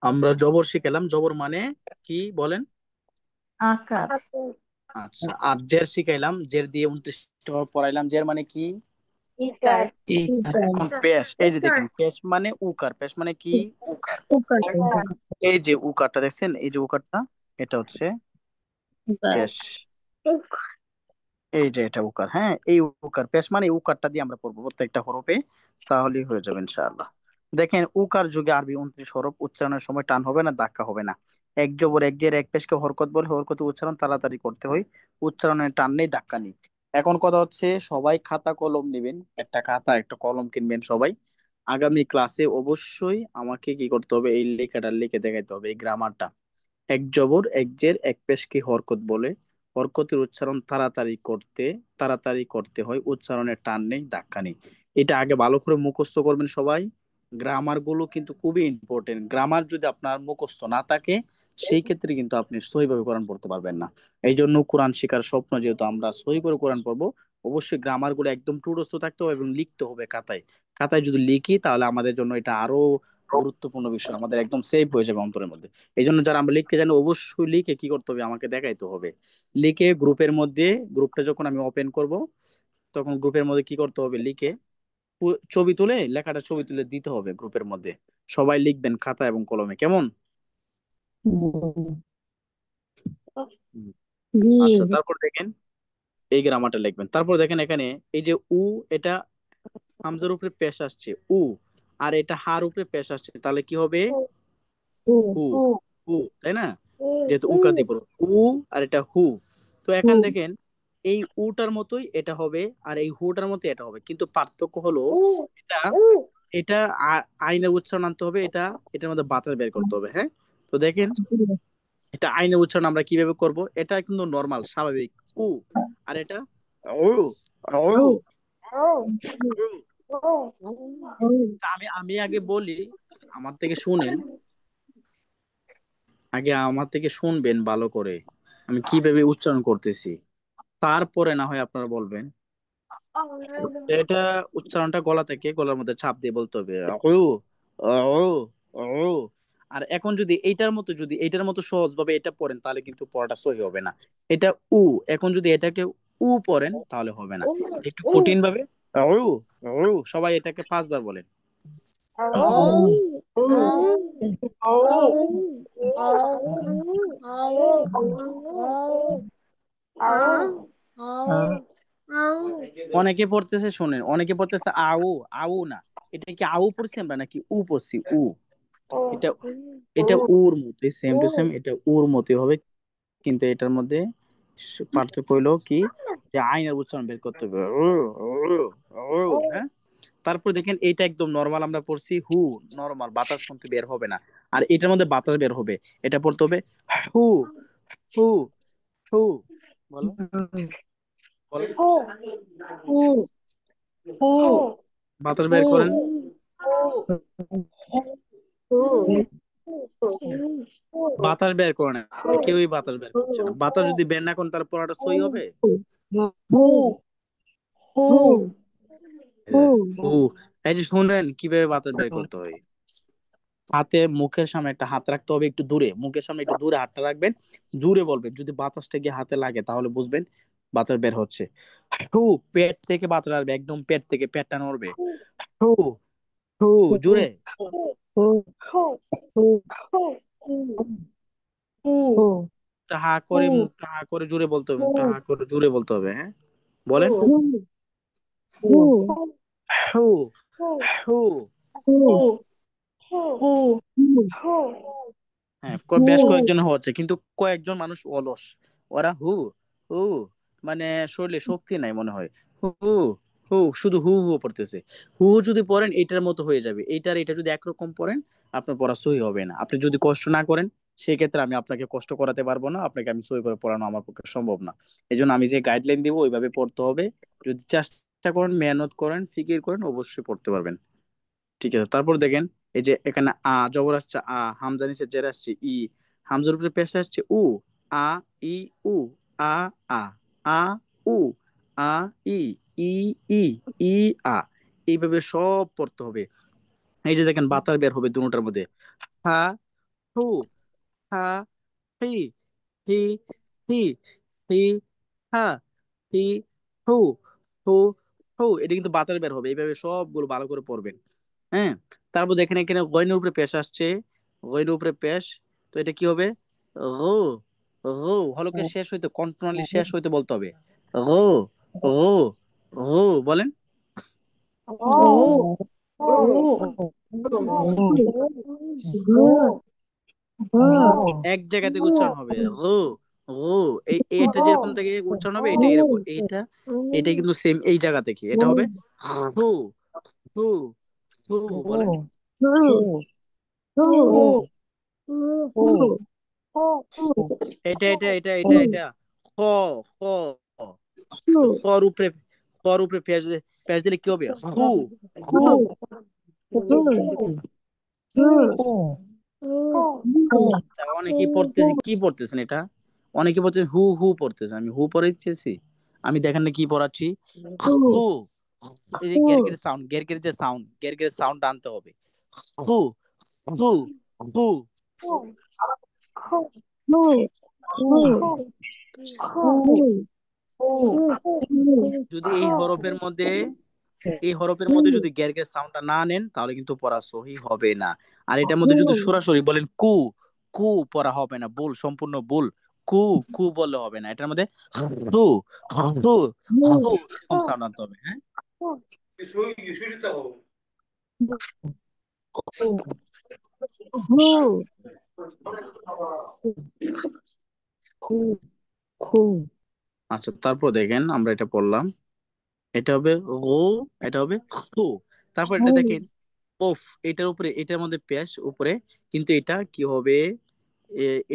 আমরা জবর শিখেলাম, জবর মানে কি বলেন? আকার। আচ্ছা, আর জের শিখাইলাম, জের দিয়ে 29টা ভাবে পড়াইলাম, জের মানে কি? ইকার। এখন পেশ, এই যে দেখেন পেশ মানে উকার, পেশ মানে কি? উকার। উকার। এই যে উকারটা দেখছেন, এই যে উকারটা, এটা হচ্ছে উকার। পেশ। এই যে এটা উকার, হ্যাঁ এই উকার পেশ মানে এই উকারটা দিয়ে আমরা পড়বো প্রত্যেকটা হরফে, তাহলেই হয়ে যাবে ইনশাআল্লাহ। দেখেন উকার যুগে আরবি 29 হরফ, উচ্চারণের সময় টান হবে না, ধাক্কা হবে না। এক জবর এক জের এক পেশকে হরকত বলে, হরকত উচ্চারণ তাড়াতাড়ি করতে হয়, উচ্চারণের টান নেই, ধাক্কা নেই। এখন কথা হচ্ছে সবাই খাতা কলম নেবেন, একটা খাতা একটা কলম কিনবেন সবাই। আগামী ক্লাসে অবশ্যই আমাকে কি করতে হবে, এই লেখাটা লিখে দেখাইতে হবে, এই গ্রামারটা। এক জবর এক জের এক পেশকে হরকত বলে, হরকতের উচ্চারণ তাড়াতাড়ি করতে হয়, উচ্চারণের টান নেই, ধাক্কা নেই। এটা আগে ভালো করে মুখস্থ করবেন সবাই। গ্রামার গুলো কিন্তু খুবই ইম্পর্টেন্ট, গ্রামার যদি আপনার মুখস্থ না থাকে সেই ক্ষেত্রে কিন্তু আপনি সহিভাবে কোরআন পড়তে পারবেন না। এই জন্য কোরআন শেখার স্বপ্ন, যেহেতু আমরা সহি করে কোরআন পড়বো, অবশ্যই গ্রামার গুলো একদম টুডস্থ থাকতে হবে এবং লিখতে হবে খাতায়। খাতায় যদি লিখি তাহলে আমাদের জন্য এটা আরো গুরুত্বপূর্ণ বিষয়, আমাদের একদম সেভ হয়ে যাবে অন্তরের মধ্যে। এই জন্য যারা আমরা লিখতে জানি অবশ্যই লিখে কি করতে হবে, আমাকে দেখাইতে হবে। লিখে গ্রুপের মধ্যে, গ্রুপটা যখন আমি ওপেন করব তখন গ্রুপের মধ্যে কি করতে হবে, লিখে ছবি তুলে, লেখাটা ছবি তুলে দিতে হবে গ্রুপের মধ্যে। সবাই লিখবেন খাতা এবং কলমে, কেমন? হুম। জি। আচ্ছা, তারপর দেখেন এই গ্রামারটা লিখবেন, তারপর দেখেন এখানে এই যে উ, এটা হামজার উপরে পেশ আসছে উ, আর এটা হার উপরে পেশ আসছে, তাহলে কি হবে? হু। হু, তাই না? যেহেতু উকার দিয়ে পড়ো উ, আর এটা হু। তো এখন দেখেন এই উটার মতোই এটা হবে, আর এই হুটার মতো এটা হবে, কিন্তু পার্থক্য হলো এটা, এটা আইনের উচ্চারণ আনতে হবে, এটা এটার মধ্যে বাতাস বের করতে হবে, হ্যাঁ। তো দেখেন এটা আইনের উচ্চারণ আমরা কিভাবে করব, এটা কিন্তু নর্মাল স্বাভাবিক উ, আর এটা উ, উ, উ। তা আমি আমি আগে বলি, আমার থেকে শুনেন, আগে আমার থেকে শুনবেন ভালো করে আমি কিভাবে উচ্চারণ করতেছি, তারপরে না হয় আপনারা বলবেন। এটা উচ্চারণটা গলা থেকে, গলার মধ্যে চাপ দিয়ে বলতে হবে উ, উ, উ। আর এখন যদি এইটার মতো সহজ ভাবে এটা পড়েন তাহলে কিন্তু পড়াটা সহি হবে না। এটা উ, এখন যদি এটাকে উ পড়েন তাহলে হবে না, একটু কঠিন ভাবে উ, উ। সবাই এটাকে 5 বার বলেন। অনেকে পড়তেছে, শুনেন, অনেকে পড়তেছে আউ, আউ না, এটা কি আউ পড়ছি আমরা নাকি উ পড়ছি উ? এটা এটা উর মতোই, সেম টু সেম এটা উর মতোই হবে, কিন্তু এটার মধ্যে পার্থক্য হইলো কি, যে আইনের উচ্চারণ বের করতে হবে উ, উ, উ, হ্যাঁ। তারপর দেখেন এটা একদম নর্মাল আমরা পড়ছি হু, নর্মাল বাতাস কিন্তু বের হবে না, আর এটার মধ্যে বাতাস বের হবে, এটা পড়তে হবে হু, হু, হু। বলো, বলো, বাতাস বের করেন। বাতাস বের করে না, কেউই বাতাস বের করছে না, বাতাস যদি বের না করেন তাহলে পড়াটা সই হবে? এই যে, হু, এই যে শুনলেন কিভাবে বাতাস বের করতে হয়। হাতে মুখের সামনে একটা হাত রাখতে হবে, একটু দূরে, মুখের সামনে একটু দূরে হাতটা রাখবেন, জোরে বলবেন, যদি বাতাসটা গিয়ে হাতে লাগে তাহলে বুঝবেন বাতাস বের হচ্ছে। হু, পেট থেকে বাতাস আসবে, একদম পেট থেকে, পেটটা নড়বে। হু, হু, জোরে। হা করে, মুখটা হা করে জোরে বলতে হবে, মুখটা হা করে জোরে বলতে হবে, হ্যাঁ। বলেন হু, হু। হ্যাঁ, বেশ কয়েকজন হচ্ছে, কিন্তু কয়েকজন মানুষ অলস, ওরা হু, হু, মানে শরীরে শক্তি নাই মনে হয়, হু, হু, শুধু হু হু পড়তেছে। হু হু যদি পড়েন এটার মতো হয়ে যাবে, এইটার এটা যদি একরকম পড়েন আপনার পড়া সহি হবে না। আপনি যদি কষ্ট না করেন সেই ক্ষেত্রে আমি আপনাকে কষ্ট করাতে পারবো না, আপনাকে আমি সহি করে পড়ানো আমার পক্ষে সম্ভব না। এই জন্য আমি যে গাইডলাইন দিব ওইভাবে পড়তে হবে। যদি চেষ্টা করেন, মেহনত করেন, ফিকির করেন, অবশ্যই পড়তে পারবেন। ঠিক আছে, তারপর দেখেন এই যে এখানে জবর আসছে হামজা নিচে জের আসছে হামজার উপরে পেশ আসছে আ ই উ, আ আ, আ উ, আ ই, ই ই, ই আ, এইভাবে সব পড়তে হবে। এই যে দেখেন বাতাস বের হবে দুটার মধ্যে, হা হু, হা, হি, হি, হি, হি, হা, হি, হু, হু, হু। এটা কিন্তু বাতাস বের হবে, এইভাবে সবগুলো ভালো করে পড়বেন। হ্যাঁ। তারপর দেখেন এখানে গয়নের উপরে পেশ আসছে, গয়নের উপরে পেশ। তো এটা কি হবে? গো, গো হলকে শেষ হইতে, কন্টিনিউয়াসলি শেষ হইতে বলতে হবে। গো, গো, গো বলেন। Ru, Ru, Ru, এক জায়গা থেকে উচ্চারণ হবে, গো, গো। এটা যেরকম থেকে উচ্চারণ হবে, এটা এরকম, এটা এটা কিন্তু সেম এই জায়গা থেকে এটা হবে হু, হু, হু বলেন। এটা খ, খ, তো খর উপরে, খর উপরে পেঁয়াজ পেঁয়াজ দিলে কি হবে? হু, হু। আচ্ছা, অনেকেই পড়তেছি, কি পড়তেছেন এটা? অনেকে পড়তেছেন হু, হু পড়তেছেন। আমি হু পড়াইতেছি? আমি দেখেন না কি পড়াচ্ছি। হু, এই যে গেরগের সাউন্ড, গেরগের যে সাউন্ড, গেরগের সাউন্ড আনতে হবে। হু, হু, হু। যদি এই হরফের মধ্যে যদি গেরগের সাউন্ডটা না নেন, তাহলে কিন্তু পড়া সহি হবে না। আর এটার মধ্যে যদি সরাসরি বলেন কু, কু পড়া হবে না, ভুল, সম্পূর্ণ ভুল। কু, কু বললে হবে না, এটার মধ্যে হু, হু, হু এরকম সাউন্ড আনতে হবে। হ্যাঁ। আচ্ছা, তারপর দেখেন আমরা এটা পড়লাম, এটা হবে ও, এটা হবে হু। তারপর এটা দেখেন ওফ, এটার উপরে, এটার মধ্যে পেশ উপরে, কিন্তু এটা কি হবে?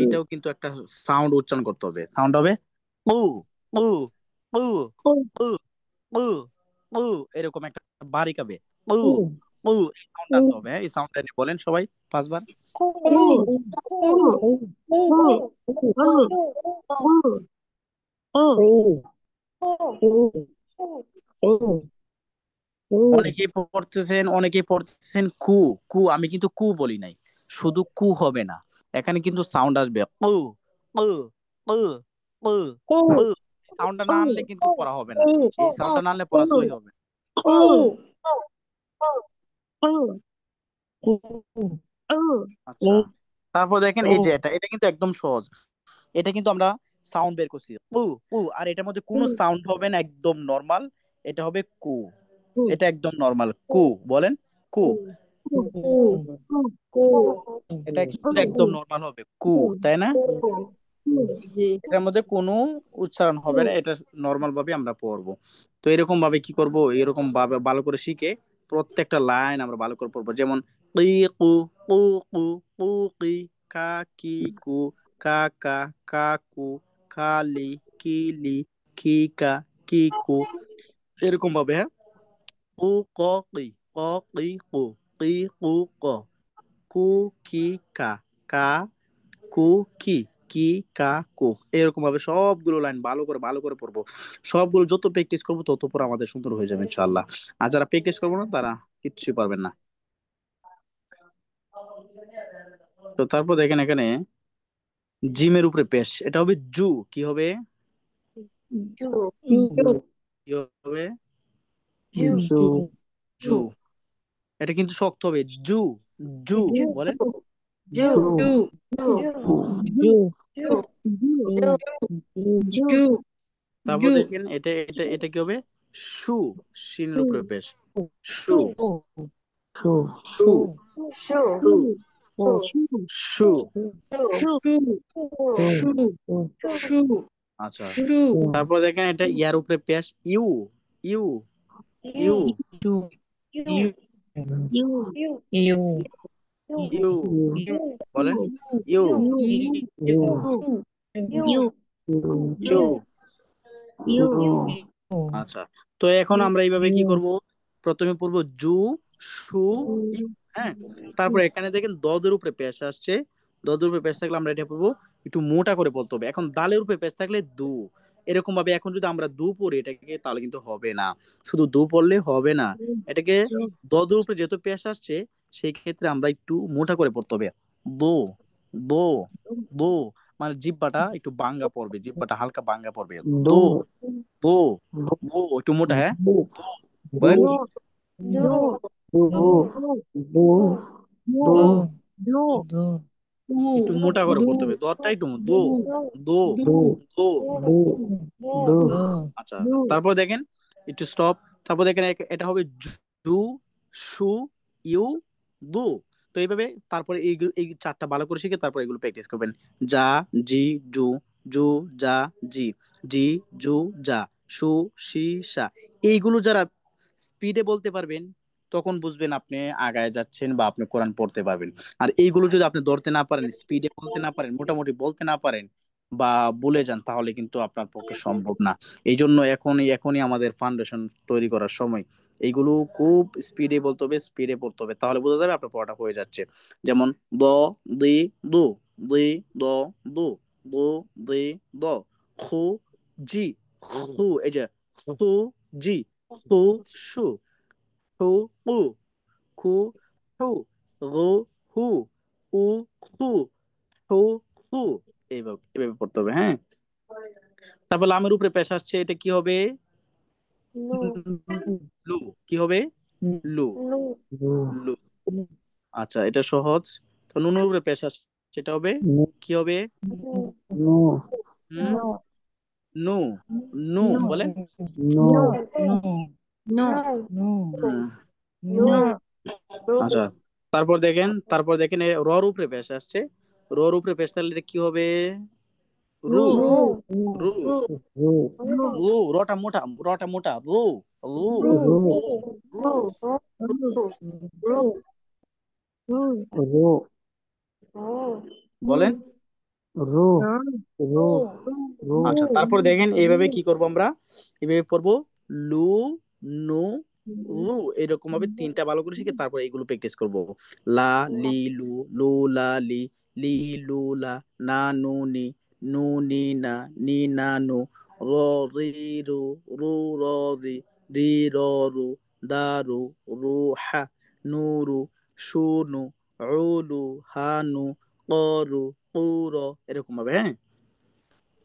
এটাও কিন্তু একটা সাউন্ড উচ্চারণ করতে হবে, সাউন্ড হবে উ, উ, উ, উ, উ, উ, এরকম একটা বাড়ি কাবে উ, উ, এই সাউন্ড আনতে হবে। হ্যাঁ, এই সাউন্ডটা নিয়ে বলেন সবাই 5 বার। অনেকেই পড়তেছেন কু, কু। আমি কিন্তু কু বলি নাই, শুধু কু হবে না, এখানে কিন্তু সাউন্ড আসবে কু, কু, কু, কু, কু। সাউন্ডটা না আনলে কিন্তু পড়া হবে না, এই সাউন্ডটা না আনলে পড়া সই হবে না। আচ্ছা, তারপর দেখেন এই যে এটা, এটা কিন্তু একদম সহজ। এটা কিন্তু আমরা সাউন্ড বের করছি উ, উ, আর এটার মধ্যে কোনো সাউন্ড হবে না, একদম নর্মাল। এটা হবে কু, এটা একদম নর্মাল কু বলেন। কু, এটা কিন্তু একদম নর্মাল হবে কু, তাই না? এটার মধ্যে কোনো উচ্চারণ হবে না, এটা নর্মাল ভাবে আমরা পড়বো। তো এরকম ভাবে কি করব, এরকম ভাবে ভালো করে শিখে প্রত্যেকটা লাইন আমরা ভালো করে পড়বো। যেমন কি, কু, কু, কু, কু, কি, কা, কি, কু, কা, কা, কাকু, খালি, কিলি, কি, কা, কি, কু, এরকম ভাবে। হ্যাঁ। কু, ক, কি, ক, কি, কু, কি, কু, ক, কু, কি, কা, কা, কু, কি, কি, কা, কু, এরকম ভাবে সবগুলো লাইন ভালো করে পড়বো। সবগুলো যত প্র্যাকটিস করবো তত পর আমাদের সুন্দর হয়ে যাবে ইনশাআল্লাহ। আর যারা প্র্যাকটিস করবো না, তারা কিচ্ছুই পারবেন না। তো তারপর দেখেন এখানে জিমের উপরে পেশ, এটা হবে জু। কি হবে? কি হবে? জু। এটা কিন্তু শক্ত হবে, জু, জু বলেন। তারপর দেখেন এটা কি হবে? সু, শিনের উপরে পেশ, সু, সু, সু, সু। আচ্ছা, তারপর দেখেন এটা ইয়ার উপরে পেশ, ইউ, ইউ, ইউ, ইউ বলেন। ইউ, ইউ। আচ্ছা, তো এখন আমরা এইভাবে কি করব? প্রথমে পড়বো জু, সু, ইউ। হ্যাঁ। তারপর এখানে দেখেন দদের উপরে পেশ আসছে, দদের উপরে পেশ থাকলে আমরা এটা পড়বো, একটু মোটা করে বলতে হবে। এখন দালের উপরে পেশ থাকলে দু, এরকম ভাবে। এখন যদি আমরা দু পড়ি এটাকে, তাহলে কিন্তু হবে না, শুধু দু পড়লে হবে না। এটাকে দদের উপরে যেহেতু পেশ আসছে, সেই ক্ষেত্রে আমরা একটু মোটা করে পড়তে হবে, দো, দো, দো মানে জিহ্বাটা একটু বাঙ্গা পড়বে, জিহ্বাটা হালকা বাঙ্গা পড়বে। দো, do, দো, দো একটু মোটা, হ্যাঁ, do, দো, বলেন। do, do, do, do, do, do, do, do, do, একটু মোটা করে পড়তে হবে, দরটা একটু দো, দো, do, দো। do, do, do, আচ্ছা, তারপর দেখেন, একটু স্টপ। তারপর দেখেন এটা হবে জু, সু, ইউ, দু। তো এইভাবে তারপরে এই চারটা ভালো করে শিখে তারপর এগুলো প্র্যাকটিস করবেন। যা, জি, জু, জু, যা, জি, জি, জু, যা, সু, সি, সা। এইগুলো যারা স্পিডে বলতে পারবেন তখন বুঝবেন আপনি আগায় যাচ্ছেন বা আপনি কোরআন পড়তে পারবেন। আর এইগুলো যদি আপনি ধরতে না পারেন, স্পিডে বলতে না পারেন, মোটামুটি বলতে না পারেন বা ভুলে যান, তাহলে কিন্তু আপনার পক্ষে সম্ভব না। এই জন্য এখনই এখনই আমাদের ফাউন্ডেশন তৈরি করার সময়। এইগুলো খুব স্পিডে বলতে হবে, স্পিডে পড়তে হবে, তাহলে বোঝা যাবে আপনার পড়াটা হয়ে যাচ্ছে। যেমন দ, দি, দু, দি, দ, দু, দু, দি, দ, খু, জি, খু, এই যে খু, জি, খু, সু, খু, উ, খু, হু, রু, হু, উ, খু, হু, হু। এইভাবে এভাবে পড়তে হবে, হ্যাঁ। তারপর লামের উপরে পেশ আসছে, এটা কি হবে? লু। কি হবে? লু, do, লু। আচ্ছা, এটা সহজ। তো নুনের উপরে পেশ আসছে, সেটা হবে no, কি হবে? no, হুম, নু, নু বলেন। no, হুম, আচ্ছা, তারপর দেখেন রর উপরে পেশ আসছে, রর উপরে পেশ থাকলে এটা কি হবে? রু, রু, ro, রু। রটা মোটা রু, রু, রু, ro, রু। ro, বলেন। ro, ro, ro, আচ্ছা, তারপর দেখেন এইভাবে কি করব আমরা, এইভাবে পড়বো। লু, নু, রু। এরকম ভাবে তিনটা ভালো করে শিখে তারপর এগুলো প্র্যাকটিস করব। লা, লি, লু, লু, লা, লি, লি, লু, লা, না, নু, নি, নু, নি, না, নি, না, নু, র, রি, রু, রু, র, রি, রি, র, রু, দা, রু, রু, হা, নু, রু, সু, নু, উ, লু, হা, নু, ক, রু, কু, র। এরকম ভাবে, হ্যাঁ।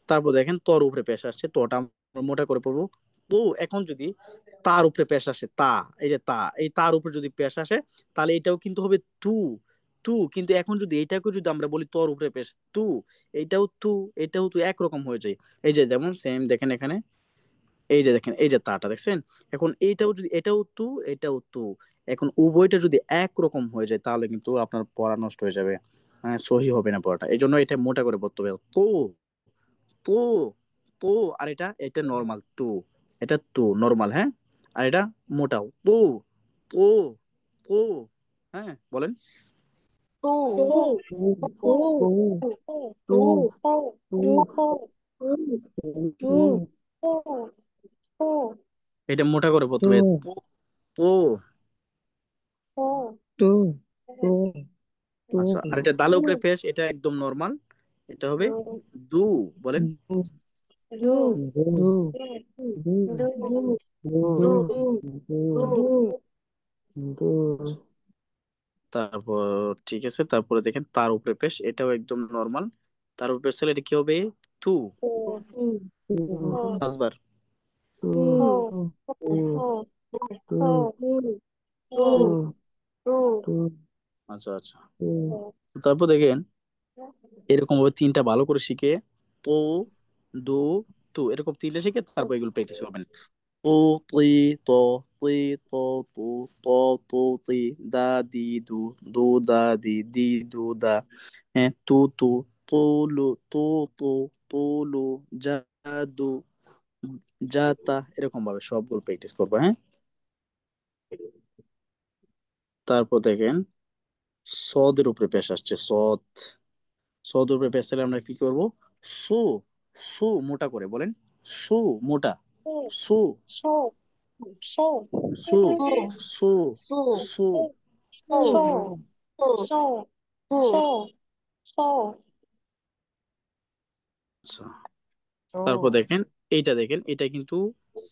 তারপর দেখেন তর উপরে পেশ আসছে, তটা আমরা মোটা করে পড়বো। তো এখন যদি তার উপরে পেশ আসে, তা, এই যে তা, এই তার উপরে যদি পেশ আসে, তাহলে এটাও কিন্তু হবে তু, তু। কিন্তু এখন যদি এটাকে যদি আমরা বলি তর উপরে পেশ তু, এটাও তু, এটাও তু, একরকম হয়ে যায়। এই যে যেমন সেম দেখেন এখানে, এই যে দেখেন, এই যে তাটা দেখছেন। এখন এইটাও যদি, এটাও তু, এটাও তু, এখন উভয়টা যদি একরকম হয়ে যায় তাহলে কিন্তু আপনার পড়া নষ্ট হয়ে যাবে, হ্যাঁ, সহি হবে না পড়াটা। এই জন্য এটা মোটা করে পড়তে হবে। তো, তো, তো। আর এটা এটা নর্মাল তো, এটা তো নর্মাল, হ্যাঁ। আর এটা মোটাও তো, তো, তো, হ্যাঁ, বলেন। ro, ro, ro, ro, এটা মোটা করে পড়তে হবে। ro, তো, তো। আচ্ছা, আর এটা দালের উপরে পেশ, এটা একদম নর্মাল, এটা হবে দু, বলেন। ro, ro, ro, আচ্ছা, ro, তারপর ঠিক আছে, তারপরে দেখেন তার উপরে পেশ, এটাও একদম নর্মাল। তার উপরে পেশ এটা কি হবে? তু, পাঁচবার। ro, ro, ro, ro, আচ্ছা, আচ্ছা, ro, তারপর দেখেন এরকম ভাবে তিনটা ভালো করে শিখে, তো, দো, তো, এরকম তিনটা শিখে তারপর এগুলো প্র্যাকটিস করবেন। তো, তুই, তো, তুই, তো, তু, তো, তো, তুই, দা, দি, দু, দু, দা, দি, দি, দু, দা, হ্যাঁ, তু, তু, তো, লু, তো, তো, তো, লু, যা, দু, যা, তা, এরকম ভাবে সবগুলো প্র্যাকটিস করবো, হ্যাঁ। তারপর দেখেন সদের উপরে পেশ আসছে, সদ, সদের উপরে পেশ আসলে আমরা কি করব? সু, সু মোটা করে বলেন। সু, মোটা, সু, সু, সু, সু। আচ্ছা, তারপর দেখেন এইটা, দেখেন এটা কিন্তু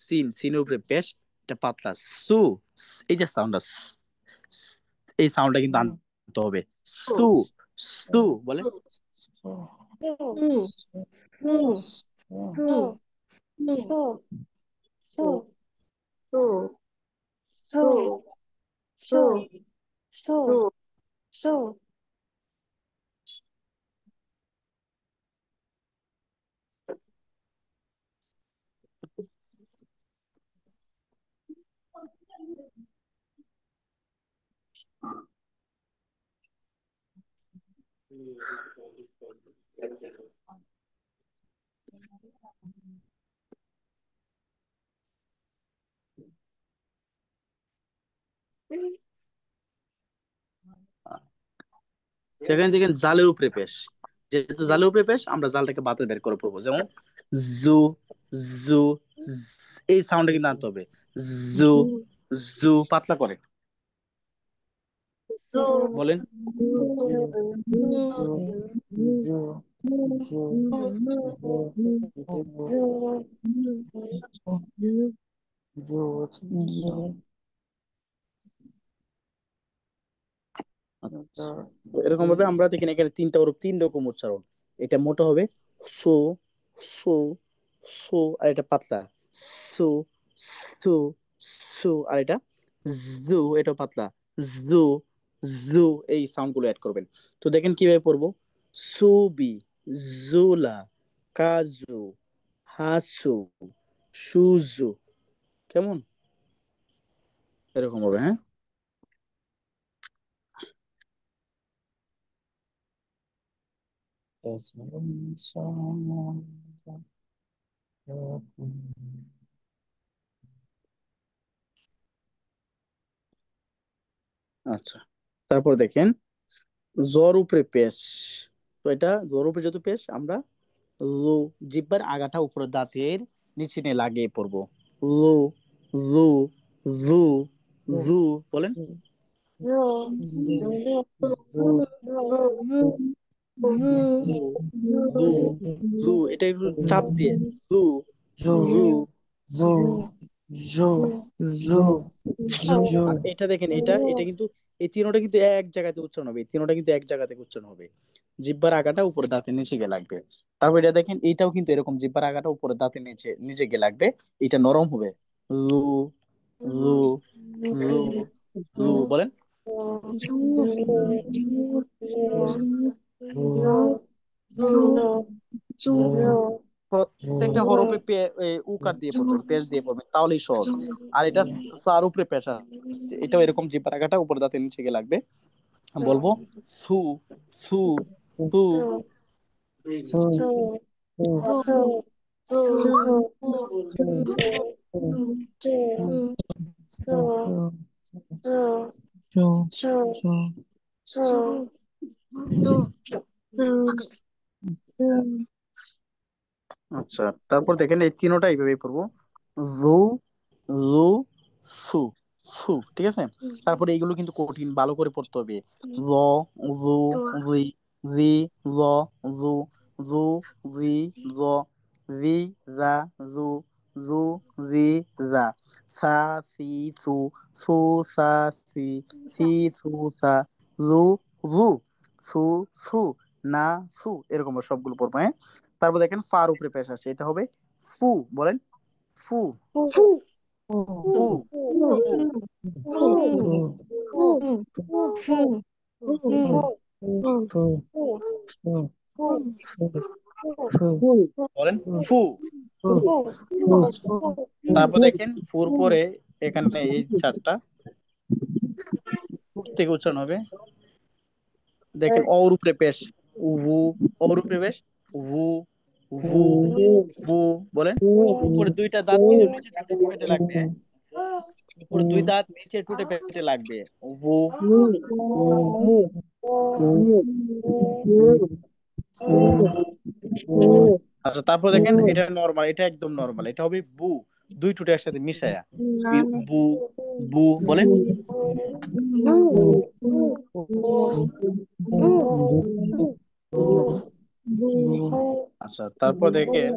সিন, সিনের উপরে পেশ, এটা পাতলা সু, এই যে সাউন্ডটা, এই সাউন্ডটা কিন্তু আনতে হবে। সু, সু বলেন। সেখানে দেখেন জালের উপরে পেশ, যেহেতু জালের উপরে পেশ আমরা জালটাকে বাতাস বের করে পড়বো, যেমন জু, জু, এই সাউন্ডটা কিন্তু আনতে হবে। জু, জু পাতলা করে বলেন। আচ্ছা, তো এরকম ভাবে আমরা দেখেন এখানে তিনটা ওরকম তিন রকম উচ্চারণ। এটা মোটা হবে সো, সো, সো, আর এটা পাতলা সো, সো, সো, আর এটা জু, এটা পাতলা জু, জু, এই সাউন্ড গুলো অ্যাড করবেন। তো দেখেন কিভাবে পড়বো। সুবি, জুলা, কাজু, হাসু, সুজু, কেমন, এরকম হবে, হ্যাঁ। আচ্ছা, তারপর দেখেন জ্বর উপরে পেশ। তো এটা জ্বর উপরে যেহেতু পেশ, আমরা লু, জিহ্বার আগাটা উপরে দাঁতের নিচে নিয়ে লাগিয়ে পড়বো। লু, লু, জু, জু বলেন। জু, জু, জু, এটা একটু চাপ দিয়ে জু, জু, আর এটা দেখেন এটা এটা কিন্তু এই তিনোটা কিন্তু এক জায়গাতে উচ্চারণ হবে, এই তিনোটা কিন্তু এক জায়গা থেকে উচ্চারণ হবে। জিহ্বার আগাটা উপরে দাঁতের নিচে গিয়ে লাগবে। তারপর এটা দেখেন এটাও কিন্তু এরকম, জিহ্বার আগাটা উপরে দাঁতের নিচে নিচে গিয়ে লাগবে। এটা নরম হবে। লু, লু, লু, লু বলেন। প্রত্যেকটা হরফে উকার দিয়ে পড়বেন, পেশ দিয়ে পড়বেন, তাহলেই সহজ। আর এটা সার উপরে পেশ আসছে, এটাও এরকম জিহ্বার আগাটা উপরে দাঁতের নিচে গিয়ে লাগবে। বলবো সু, সু, সু, আচ্ছা, তারপর দেখেন এই তিনোটা এইভাবে পড়বো। রু, রু, সু, সু, ঠিক আছে। তারপরে এইগুলো কিন্তু কঠিন, ভালো করে পড়তে হবে। র, রু, রি, রি, র, রু, রু, রি, র, রি, রা, রু, রু, রি, রা, সা, সি, সু, সু, সা, সি, সি, সু, সা, রু, রু, সু, সু, না, সু, এরকম সবগুলো পড়বো, হ্যাঁ। তারপর দেখেন ফার উপরে পেশ আসে, এটা হবে ফু বলেন। ফু, ফু, ফু, বলেন ফু। তারপর দেখেন ফুর পরে এখানে এই চারটা ফুর থেকে উচ্চারণ হবে। দেখেন অর উপরে পেশ, উভু, অর উপরে পেশ, উভু, উভু, বু বলেন। উপরে দুইটা দাঁত কিন্তু নিচে ঠোঁটে পেটে লাগবে, হ্যাঁ। উপরে দুই দাঁত নিচে ঠোঁটে পেটে লাগবে। উভু, আচ্ছা, তারপর দেখেন এটা নরমাল, এটা একদম নরমাল, এটা হবে বু, দুই ঠোঁটে একসাথে মিশায়া বু, বু বলেন। আচ্ছা, তারপর দেখেন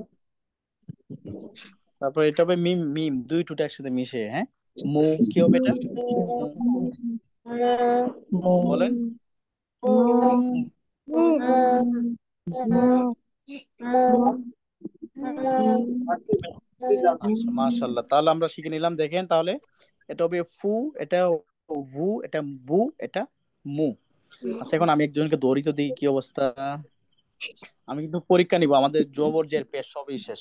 তারপর এটা হবে মিম, মিম দুই ঠোঁটে একসাথে মিশে, হ্যাঁ। মু, কি হবে এটা, মু বলেন। mu, mu, mu, আচ্ছা মাশাআল্লাহ, তাহলে আমরা শিখে নিলাম। দেখেন তাহলে এটা হবে ফু, এটা ভু, এটা বু, এটা মু। আচ্ছা এখন আমি একজনকে দৌড়ি তো দিই কি অবস্থা। আমি কিন্তু পরীক্ষা নিব, আমাদের জবর জের পেশ সবই শেষ,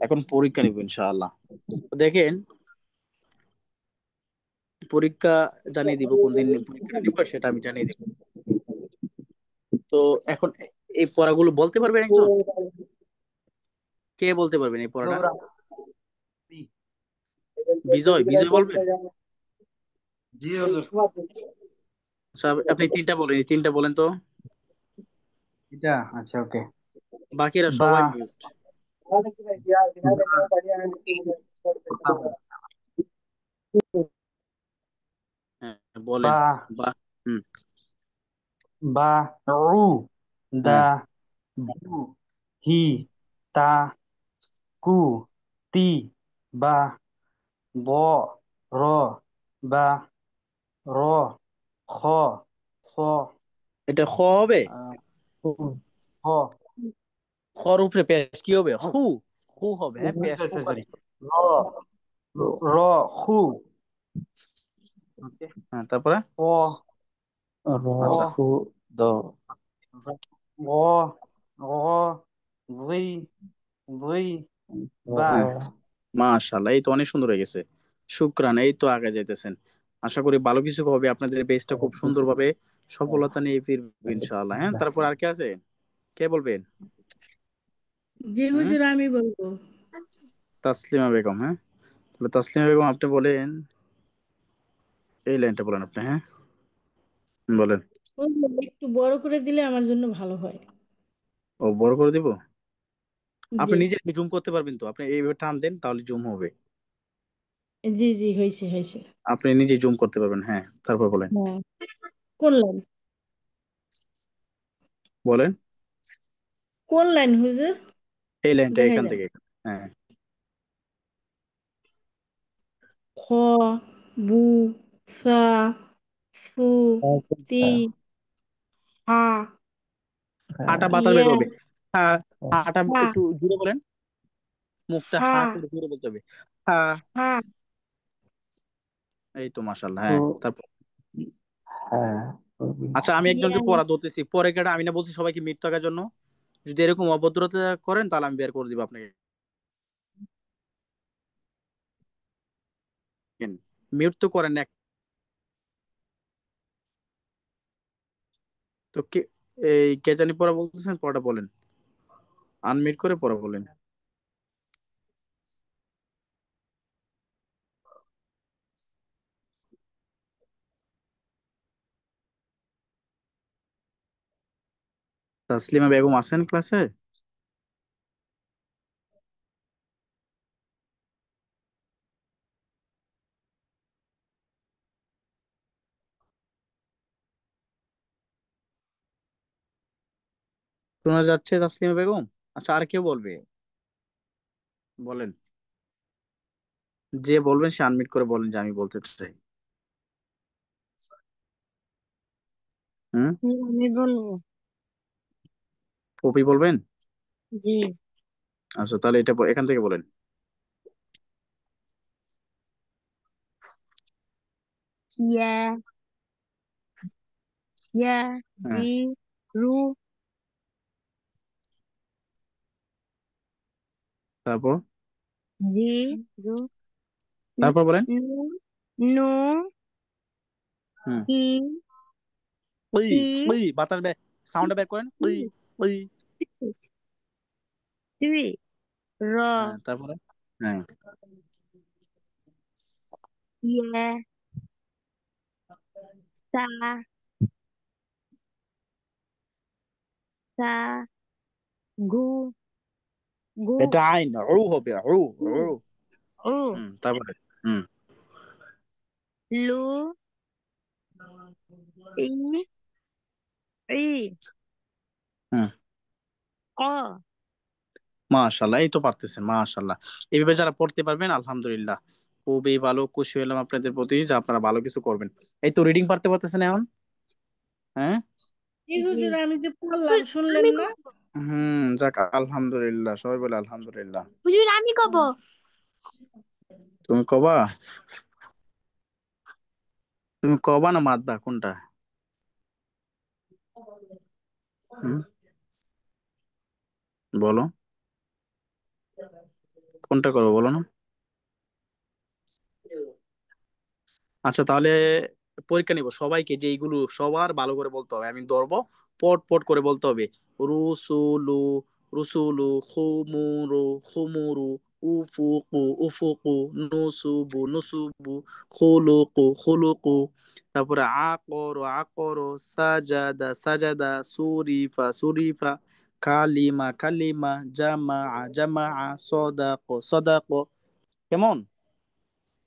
এখন পরীক্ষা নিব ইনশাআল্লাহ। তো দেখেন পরীক্ষা জানিয়ে দিব, কোন দিন পরীক্ষাটা নিব সেটা আমি জানিয়ে দিব। তো এখন এই পড়াগুলো বলতে পারবেন একজন? কে বলতে পারবেন এই পড়াটা? বিজয়, বিজয় বলবেন? জি হুজুর। আচ্ছা আপনি তিনটা বলেন, এই তিনটা বলেন তো। এটা আচ্ছা ওকে। বাকিরা বা সবাই মিউট। হ্যাঁ বলেন। বা বা, হুম, বা রু, দা, হ্যাঁ। বু, হি, তা, কু, তি, বা, ব, র, বা, র, খ, স, এটা খ হবে? হু, হ। খর উপরে পেশ কি হবে? হু, হু হবে, হ্যাঁ পেশ সরি হু সরি করে। সরি। র, র, হু, ওকে। হ্যাঁ তারপরে? প, আচ্ছা প, গ, গ, রি, রি, বা। হ্যাঁ মাশাআল্লাহ, এই তো অনেক সুন্দর হয়ে গেছে। শুক্রান, এই তো আগে যাইতেছেন। আশা করি ভালো কিছু হবে, আপনাদের বেসটা খুব সুন্দরভাবে সফলতা নিয়ে ফিরবে ইনশাআল্লাহ। হ্যাঁ তারপর আর কে আছে, কে বলবেন? জি হুম, হুজুর, আমি বলবো। তাসলিমা বেগম, হ্যাঁ তাহলে তাসলিমা বেগম আপনি বলেন, এই লাইনটা বলেন আপনি, হ্যাঁ বলেন। হুজুর, একটু বড় করে দিলে আমার জন্য ভালো হয়। ও বড় করে দিব? আপনি জি নিজে জুম করতে পারবেন তো, আপনি এইভাবে টান দেন তাহলে জুম হবে। জি জি, হয়েছে হয়েছে। আপনি নিজে জুম করতে পারবেন, হ্যাঁ তারপর বলেন। হ্যাঁ, কোন লাইন? বলেন কোন লাইন হুজুর? এই লাইনটা দেখাই এখান দেন। থেকে। হ্যাঁ খ, বু, সা, সু, তি, হা, হাটা বাতার বের ইয়া, হবে। হা, হাটা হা, একটু জুড়ে বলেন, মুখটা হা, হা করে জুড়ে বলতে হবে। হা, হা, এই তো মাশাআল্লাহ, হ্যাঁ তারপর? হ্যাঁ, আচ্ছা আমি ইয়া, একজনকে পড়া ধরতেছি, পরে কেটে আমি না বলছি সবাইকে মিট থাকার জন্য, যদি এরকম অভদ্রতা করেন তাহলে আমি বের করে দিব আপনাকে। মিউট তো করেন না। তো কে, এই কে জানি পড়া বলতেছেন, পড়াটা বলেন, আনমিউট করে পড়া বলেন। তাসলিমা বেগম আছেন ক্লাসে? শোনা যাচ্ছে তাসলিমা বেগম? আচ্ছা আর কেউ বলবে? বলেন, যে বলবেন সে আনমিউট করে বলেন যে আমি বলতে চাই। হুম, আমি বলবো। পপি বলবেন? জি। আচ্ছা তাহলে এটা এখান থেকে বলেন। ইয়া, ইয়া, হ্যাঁ জি, রু, তারপর? জি, রু, তারপর বলেন। নু, নু, হুম, হি, ওই, হি, ওই বাতাস সাউন্ডটা বের করেন, ওই, ওই। তি, র, হ্যাঁ তারপরে? হ্যাঁ ইয়া, সা, সা, গু, গু, এটা আইন ও হবে, ও উ, ও। উ, হুম তারপরে? হুম, লু, ই, ই, হুম, ক, মাশাআল্লাহ, এই তো পারতেছেন মাশাআল্লাহ। এইভাবে যারা পড়তে পারবেন আলহামদুলিল্লাহ, খুবই ভালো, খুশি হলাম আপনাদের প্রতি যে আপনারা ভালো কিছু করবেন। এই তো রিডিং পারতে পারতেছেন এখন? হ্যাঁ এই জি হুজুর আমি যে পড়লাম হুজুর শুনলেন আমি না? কব যাক আলহামদুলিল্লাহ, সবাই বলে আলহামদুলিল্লাহ। হুজুর আমি কব তুমি কবা? তুমি কবা না মাদবা কোনটা? হুম, বলো কোনটা করবো বলো না। আচ্ছা তাহলে পরীক্ষা নিব সবাইকে, যে এইগুলো সবার ভালো করে বলতে হবে, আমি ধরবো, পট পট করে বলতে হবে। রুসুলু, রুসুলু, খুমুরু, খুমুরু, উফুকু, উফুকু, নুসুবু, নুসুবু, খুলুকু, খুলুকু। তারপরে আকর, আকর, সাজাদা, সাজাদা, সুরিফা, সুরিফা, কালিমা, কালিমা, জামা, জামা, সদাক, সদাক। কেমন?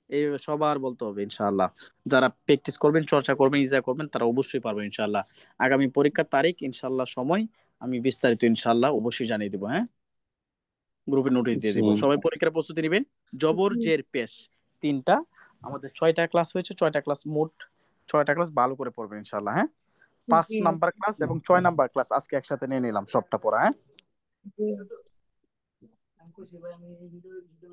এই সবার বলতে হবে ইনশাআল্লাহ। যারা প্র্যাকটিস করবেন, চর্চা করবেন, ইজা করবেন, তারা অবশ্যই পারবেন ইনশাআল্লাহ। আগামী পরীক্ষার তারিখ ইনশাআল্লাহ, সময় আমি বিস্তারিত ইনশাআল্লাহ অবশ্যই জানিয়ে দেবো। হ্যাঁ, গ্রুপে নোটিশ দিয়ে জি দিব। সবাই পরীক্ষার প্রস্তুতি নেবেন। জবর জের পেশ তিনটা, আমাদের 6টা ক্লাস হয়েছে, 6টা ক্লাস মোট, 6টা ক্লাস ভালো করে পড়বেন ইনশাআল্লাহ। হ্যাঁ, 5 নাম্বার ক্লাস এবং 6 নাম্বার ক্লাস আজকে একসাথে নিয়ে নিলাম সবটা পড়া। হ্যাঁ। জি